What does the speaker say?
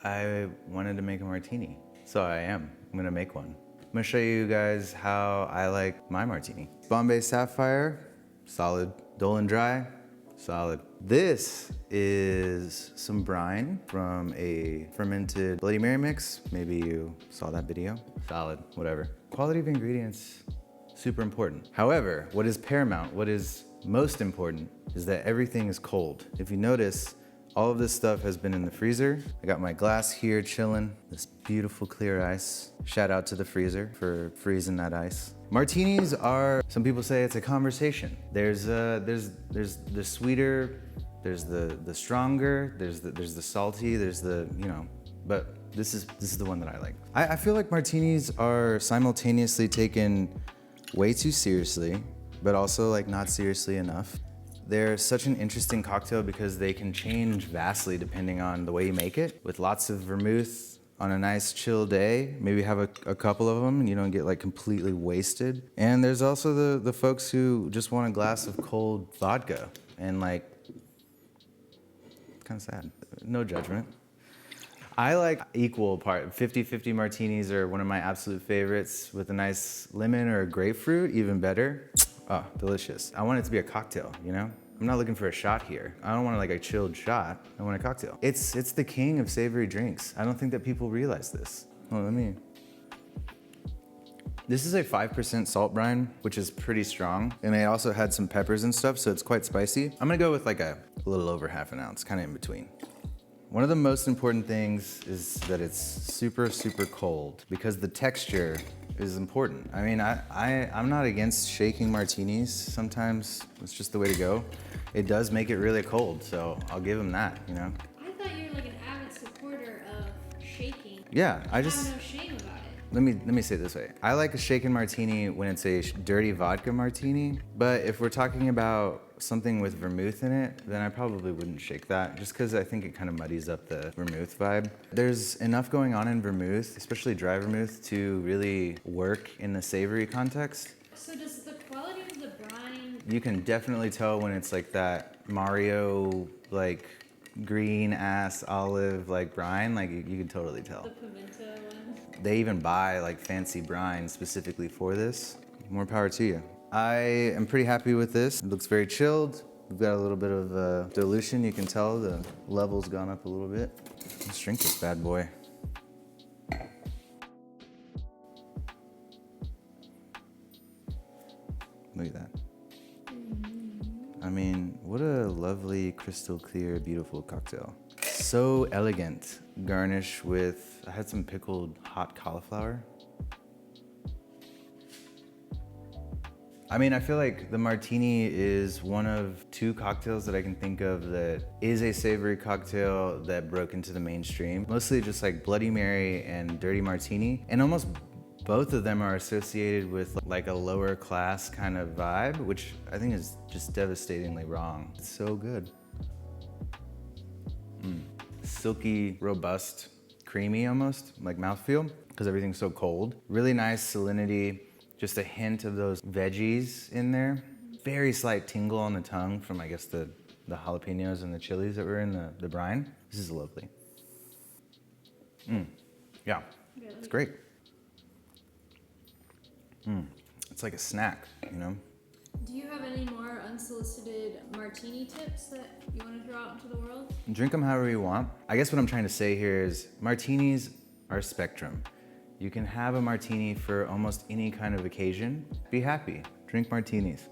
I wanted to make a martini, so I am. I'm gonna make one. I'm gonna show you guys how I like my martini. Bombay Sapphire, solid. Dolan Dry, solid. This is some brine from a fermented Bloody Mary mix. Maybe you saw that video. Solid, whatever. Quality of ingredients, super important. However, what is paramount, what is most important is that everything is cold. If you notice, all of this stuff has been in the freezer. I got my glass here chilling, this beautiful clear ice. Shout out to the freezer for freezing that ice. Martinis are, some people say it's a conversation. There's the sweeter, there's the stronger, there's the salty, there's the, you know, but this is the one that I like. I feel like martinis are simultaneously taken way too seriously, but also like not seriously enough. They're such an interesting cocktail because they can change vastly depending on the way you make it. With lots of vermouth on a nice chill day, maybe have a couple of them and you don't get like completely wasted. And there's also the folks who just want a glass of cold vodka and like, kind of sad, no judgment. I like equal part, 50-50 martinis are one of my absolute favorites with a nice lemon or a grapefruit, even better. Oh, delicious. I want it to be a cocktail, you know? I'm not looking for a shot here. I don't want like a chilled shot, I want a cocktail. It's the king of savory drinks. I don't think that people realize this. Oh, This is a 5% salt brine, which is pretty strong. And I also had some peppers and stuff, so it's quite spicy. I'm gonna go with like a little over half an ounce, kind of in between. One of the most important things is that it's super, super cold because the texture is important. I mean, I'm not against shaking martinis. Sometimes it's just the way to go. It does make it really cold, so I'll give them that, you know? I thought you were like an avid supporter of shaking. Yeah, I have just... no shame about it. Let me say it this way. I like a shaken martini when it's a dirty vodka martini, but if we're talking about something with vermouth in it, then I probably wouldn't shake that, just because I think it kind of muddies up the vermouth vibe. There's enough going on in vermouth, especially dry vermouth, to really work in the savory context. So does the quality of the brine... You can definitely tell when it's like that Mario, like green ass olive, like brine, like you can totally tell. The pimento one? They even buy like fancy brine specifically for this. More power to you. I am pretty happy with this. It looks very chilled. We've got a little bit of dilution. You can tell the level's gone up a little bit. Let's drink this bad boy. Look at that. I mean, what a lovely, crystal clear, beautiful cocktail. So elegant. Garnish with, I had some pickled hot cauliflower. I mean, I feel like the martini is one of two cocktails that I can think of that is a savory cocktail that broke into the mainstream. Mostly just like Bloody Mary and Dirty Martini. And almost both of them are associated with like a lower class kind of vibe, which I think is just devastatingly wrong. It's so good. Silky, robust, creamy almost, like mouthfeel, because everything's so cold. Really nice salinity. Just a hint of those veggies in there. Very slight tingle on the tongue from, I guess, the jalapenos and the chilies that were in the brine. This is lovely. Yeah, it's great. It's like a snack, you know? Do you have any more unsolicited martini tips that you want to throw out into the world? Drink them however you want. I guess what I'm trying to say here is martinis are a spectrum. You can have a martini for almost any kind of occasion. Be happy, drink martinis.